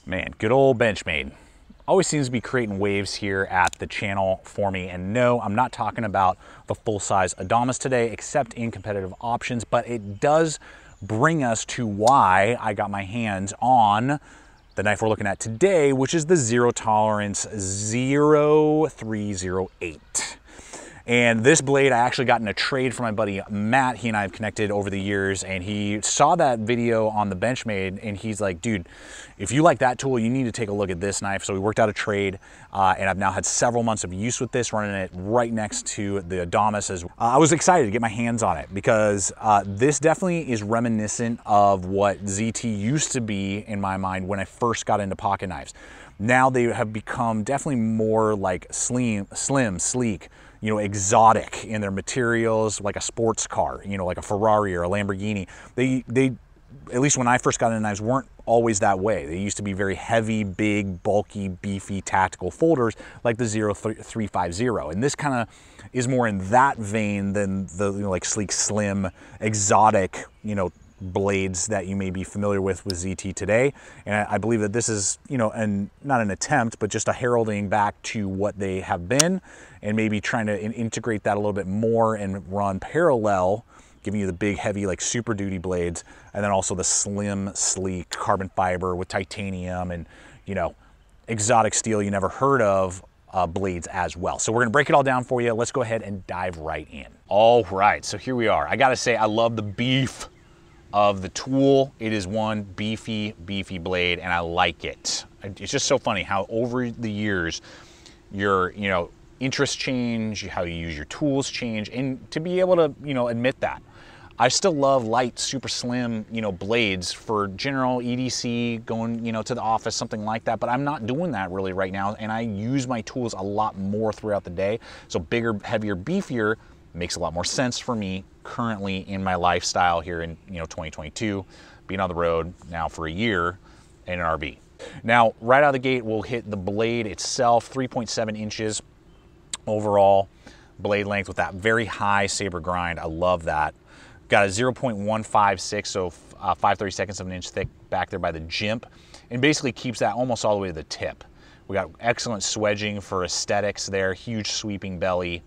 Man, good old Benchmade. Always seems to be creating waves here at the channel for me. And no, I'm not talking about the full-size Adamas today, except in competitive options, but it does bring us to why I got my hands on the knife we're looking at today, which is the Zero Tolerance 0308. And this blade I actually got in a trade from my buddy Matt. He and I have connected over the years, and he saw that video on the Benchmade, and he's like, dude, if you like that tool, you need to take a look at this knife. So we worked out a trade, and I've now had several months of use with this, running it right next to the Adamas. I was excited to get my hands on it because this definitely is reminiscent of what ZT used to be in my mind when I first got into pocket knives. Now they have become definitely more like slim, sleek, you know, exotic in their materials, like a sports car, you know, like a Ferrari or a Lamborghini. They at least when I first got into knives, weren't always that way. They used to be very heavy, big, bulky, beefy, tactical folders like the 0350. And this kind of is more in that vein than the, you know, like sleek, slim, exotic, you know, blades that you may be familiar with ZT today. And I believe that this is, you know, not an attempt, but just a heralding back to what they have been, and maybe trying to integrate that a little bit more and run parallel, giving you the big, heavy, like Super Duty blades, and then also the slim, sleek carbon fiber with titanium and, you know, exotic steel you never heard of blades as well. So we're gonna break it all down for you. Let's go ahead and dive right in. All right, so here we are. I gotta say, I love the beef of the tool. It is one beefy blade, and I like it. It's just so funny how over the years your, you know, interests change, how you use your tools change, and to be able to, you know, admit that. I still love light, super slim, you know, blades for general EDC, going, you know, to the office, something like that, but I'm not doing that really right now, and I use my tools a lot more throughout the day. So bigger, heavier, beefier makes a lot more sense for me currently in my lifestyle here in, you know, 2022, being on the road now for a year in an RV. Now, right out of the gate, we'll hit the blade itself, 3.7 inches overall blade length with that very high saber grind. I love that. Got a 0.156, so 5/32 of an inch thick back there by the jimp, and basically keeps that almost all the way to the tip. We got excellent swedging for aesthetics there, huge sweeping belly.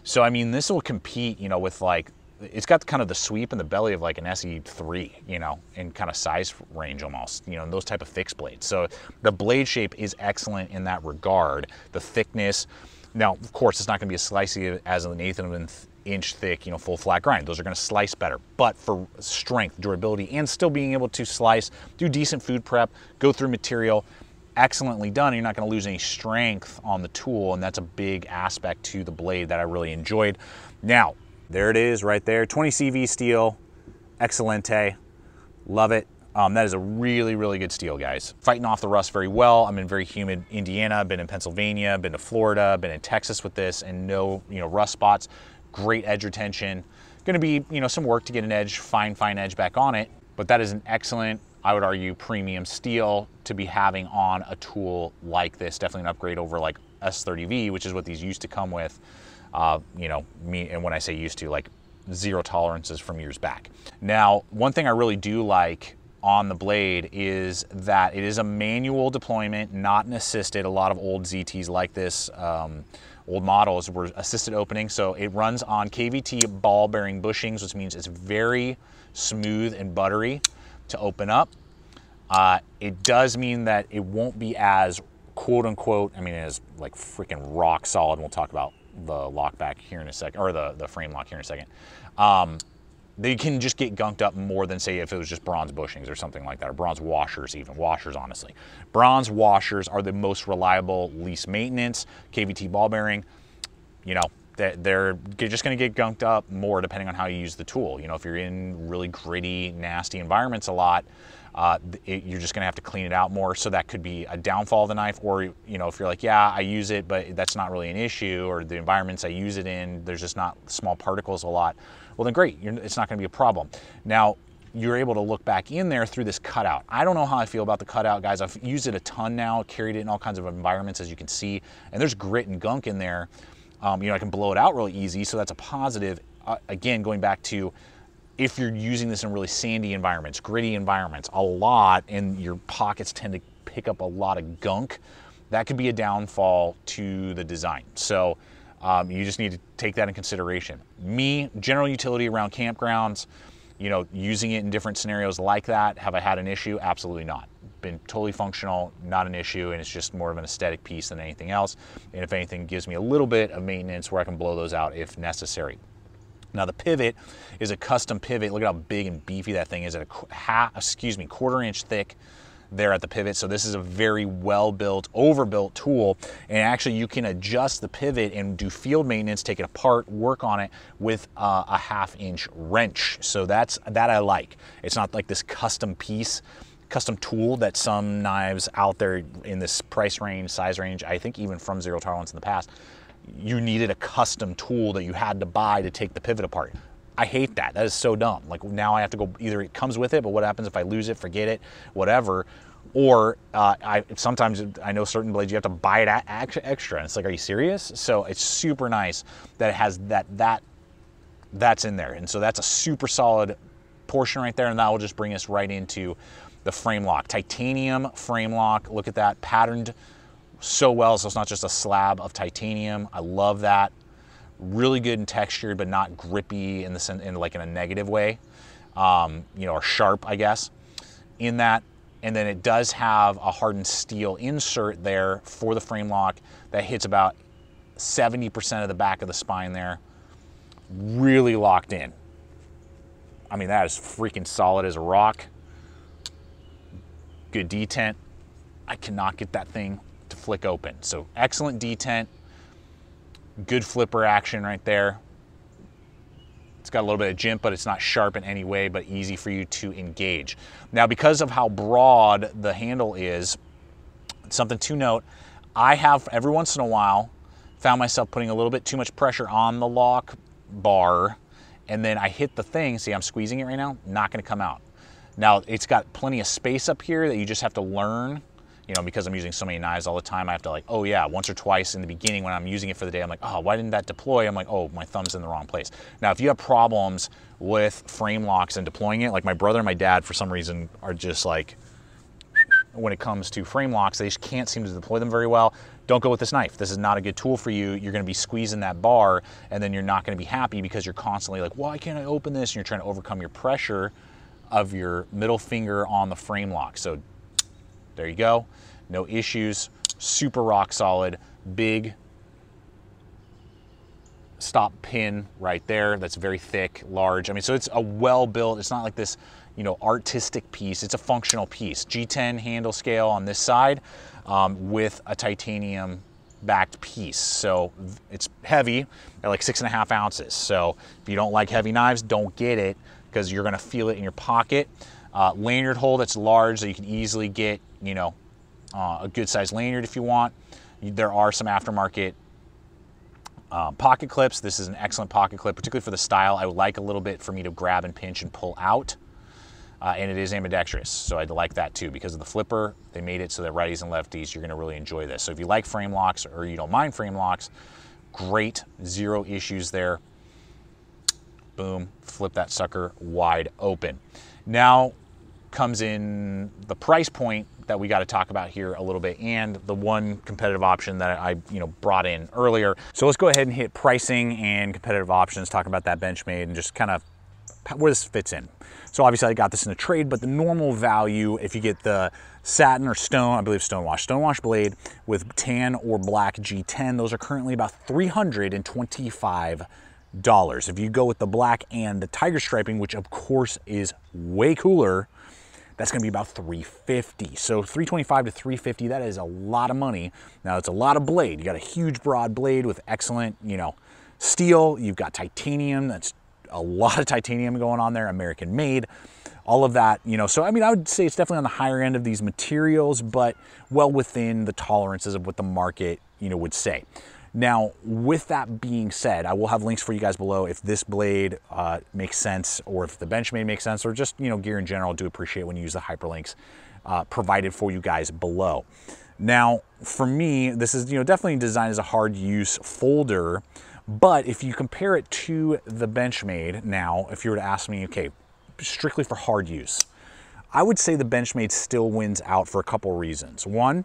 So, I mean, this will compete, you know, with like, it's got kind of the sweep in the belly of like an SE3, you know, in kind of size range almost, you know, and those type of fixed blades. So the blade shape is excellent in that regard. The thickness, now, of course, it's not going to be as slicey as an 1/8 of an inch thick, you know, full flat grind. Those are going to slice better. But for strength, durability, and still being able to slice, do decent food prep, go through material, excellently done. You're not going to lose any strength on the tool, and that's a big aspect to the blade that I really enjoyed. Now, there it is right there, 20 CV steel, Excelente, love it. That is a really good steel, guys. Fighting off the rust very well. I'm in very humid Indiana, been in Pennsylvania, been to Florida, been in Texas with this, and no, you know, rust spots. Great edge retention. Gonna be, you know, some work to get an edge, fine edge back on it, but that is an excellent, I would argue, premium steel to be having on a tool like this. Definitely an upgrade over like S30V, which is what these used to come with. You know, and when I say used to, like zero tolerances from years back. Now, one thing I really do like on the blade is that it is a manual deployment, not an assisted. A lot of old ZTs like this, old models were assisted opening. So it runs on KVT ball bearing bushings, which means it's very smooth and buttery to open up. It does mean that it won't be as quote unquote, I mean, it is like freaking rock solid. We'll talk about the lock back here in a second, or the frame lock here in a second. They can just get gunked up more than, say, if it was just bronze bushings or something like that, or bronze washers, even washers, honestly. Bronze washers are the most reliable, least maintenance. KVT ball bearing, you know, they're just gonna get gunked up more depending on how you use the tool. You know, if you're in really gritty, nasty environments a lot, you're just gonna have to clean it out more. So that could be a downfall of the knife, or, you know, if you're like, yeah, I use it, but that's not really an issue, or the environments I use it in, there's just not small particles a lot. Well, then great, it's not gonna be a problem. Now, you're able to look back in there through this cutout. I don't know how I feel about the cutout, guys. I've used it a ton now, carried it in all kinds of environments, as you can see, and there's grit and gunk in there. You know, I can blow it out really easy, so that's a positive. Again, going back to, if you're using this in really sandy environments, gritty environments a lot, and your pockets tend to pick up a lot of gunk, that could be a downfall to the design. So you just need to take that in consideration. Me, general utility around campgrounds, you know, using it in different scenarios like that, have I had an issue? Absolutely not. Been totally functional, not an issue, and it's just more of an aesthetic piece than anything else. And if anything, gives me a little bit of maintenance where I can blow those out if necessary. Now the pivot is a custom pivot. Look at how big and beefy that thing is at a quarter-inch thick there at the pivot. So this is a very well-built, overbuilt tool, and actually you can adjust the pivot and do field maintenance, take it apart, work on it with a 1/2-inch wrench. So that I like. It's not like this custom piece, custom tool that some knives out there in this price range, size range, I think even from Zero Tolerance in the past, you needed a custom tool that you had to buy to take the pivot apart. I hate that. That is so dumb. Like now I have to go, either it comes with it, but what happens if I lose it, forget it, whatever. Or sometimes I know certain blades you have to buy it extra. And it's like, are you serious? So it's super nice that it has that's in there. And so that's a super solid portion right there. And that will just bring us right into the frame lock. Titanium frame lock. Look at that, patterned so well. So it's not just a slab of titanium. I love that. Really good and textured, but not grippy in a negative way, you know, or sharp, I guess, in that. And then it does have a hardened steel insert there for the frame lock that hits about 70% of the back of the spine there. Really locked in. I mean, that is freaking solid as a rock. Good detent. I cannot get that thing to flick open. So excellent detent. Good flipper action right there. It's got a little bit of jimp, but it's not sharp in any way, but easy for you to engage. Now, because of how broad the handle is, something to note, I have every once in a while found myself putting a little bit too much pressure on the lock bar, and then I hit the thing. See, I'm squeezing it right now, not gonna come out. Now, it's got plenty of space up here that you just have to learn. You know, because I'm using so many knives all the time, I have to like, oh yeah, once or twice in the beginning when I'm using it for the day, I'm like, oh, why didn't that deploy? I'm like, oh, my thumb's in the wrong place. Now, if you have problems with frame locks and deploying it, like my brother and my dad, for some reason, are just like, when it comes to frame locks, they just can't seem to deploy them very well. Don't go with this knife. This is not a good tool for you. You're gonna be squeezing that bar, and then you're not gonna be happy because you're constantly like, why can't I open this? And you're trying to overcome your pressure of your middle finger on the frame lock. So there you go. No issues, super rock solid, big stop pin right there. That's very thick, large. I mean, so it's a well-built, it's not like this, you know, artistic piece. It's a functional piece. G10 handle scale on this side with a titanium backed piece. So it's heavy at like 6.5 ounces. So if you don't like heavy knives, don't get it because you're gonna feel it in your pocket. Lanyard hole that's large, so you can easily get, you know, a good size lanyard if you want. There are some aftermarket pocket clips. This is an excellent pocket clip, particularly for the style. I would like a little bit for me to grab and pinch and pull out. And it is ambidextrous, so I'd like that too. Because of the flipper, they made it so that righties and lefties, you're gonna really enjoy this. So if you like frame locks or you don't mind frame locks, great, zero issues there. Boom, flip that sucker wide open. Now comes in the price point that we got to talk about here a little bit, and the one competitive option that I brought in earlier. So let's go ahead and hit pricing and competitive options, talk about that Benchmade and just kind of where this fits in. So obviously I got this in a trade, but the normal value, if you get the satin or stone, I believe stonewash blade with tan or black G10, those are currently about $325. If you go with the black and the tiger striping, which of course is way cooler, that's gonna be about $350. So $325 to $350, that is a lot of money. Now it's a lot of blade. You got a huge broad blade with excellent, steel. You've got titanium. That's a lot of titanium going on there, American made, all of that, So I mean, I would say it's definitely on the higher end of these materials, but well within the tolerances of what the market, would say. Now, with that being said, I will have links for you guys below if this blade makes sense, or if the Benchmade makes sense, or just, gear in general. I do appreciate when you use the hyperlinks provided for you guys below. Now, for me, this is, definitely designed as a hard use folder, but if you compare it to the Benchmade now, if you were to ask me, okay, strictly for hard use, I would say the Benchmade still wins out for a couple reasons. One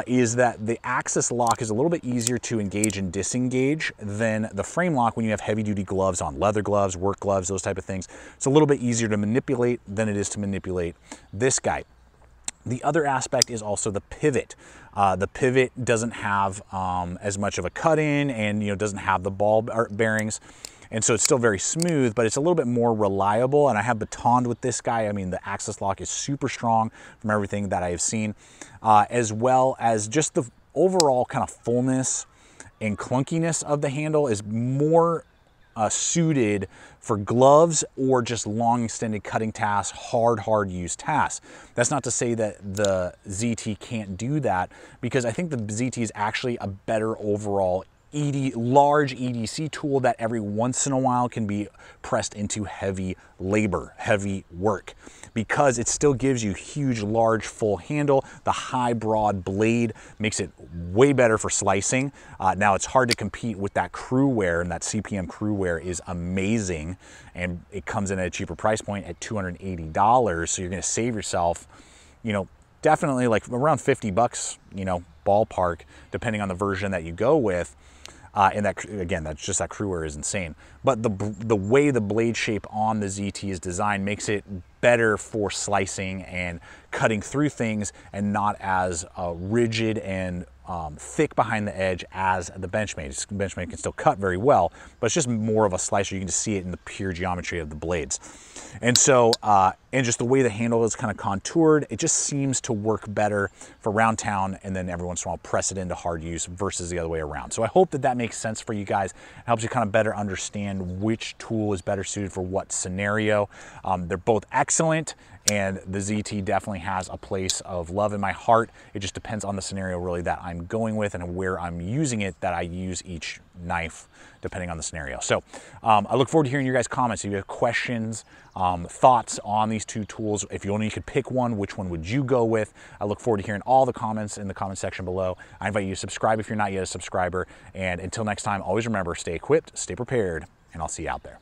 is that the axis lock is a little bit easier to engage and disengage than the frame lock when you have heavy duty gloves on, leather gloves, work gloves, those type of things. It's a little bit easier to manipulate than it is to manipulate this guy. The other aspect is also the pivot. The pivot doesn't have as much of a cut in, and doesn't have the ball bearings. And so it's still very smooth, but it's a little bit more reliable. And I have batoned with this guy. I mean, the axis lock is super strong from everything that I have seen, as well as just the overall kind of fullness and clunkiness of the handle is more suited for gloves or just long extended cutting tasks, hard use tasks. That's not to say that the ZT can't do that, because I think the ZT is actually a better overall large EDC tool that every once in a while can be pressed into heavy labor, heavy work, because it still gives you huge, large, full handle. The high, broad blade makes it way better for slicing. Now it's hard to compete with that crew wear, and that CPM crew wear is amazing, and it comes in at a cheaper price point at $280. So you're going to save yourself, definitely like around 50 bucks, ballpark, depending on the version that you go with. And that, again, that's just that crew wear is insane. But the way the blade shape on the ZT is designed makes it better for slicing and cutting through things, and not as rigid and thick behind the edge as the Benchmade. Benchmade can still cut very well, but it's just more of a slicer. You can just see it in the pure geometry of the blades. And so, and just the way the handle is kind of contoured, it just seems to work better for round town, and then every once in a while press it into hard use versus the other way around. So I hope that that makes sense for you guys. It helps you kind of better understand which tool is better suited for what scenario. They're both excellent, and the ZT definitely has a place of love in my heart. It just depends on the scenario really that I'm going with and where I'm using it, that I use each knife depending on the scenario. So I look forward to hearing your guys' comments. If you have questions, thoughts on these two tools, if you only could pick one, which one would you go with? I look forward to hearing all the comments in the comment section below. I invite you to subscribe if you're not yet a subscriber. And until next time, always remember, stay equipped, stay prepared, and I'll see you out there.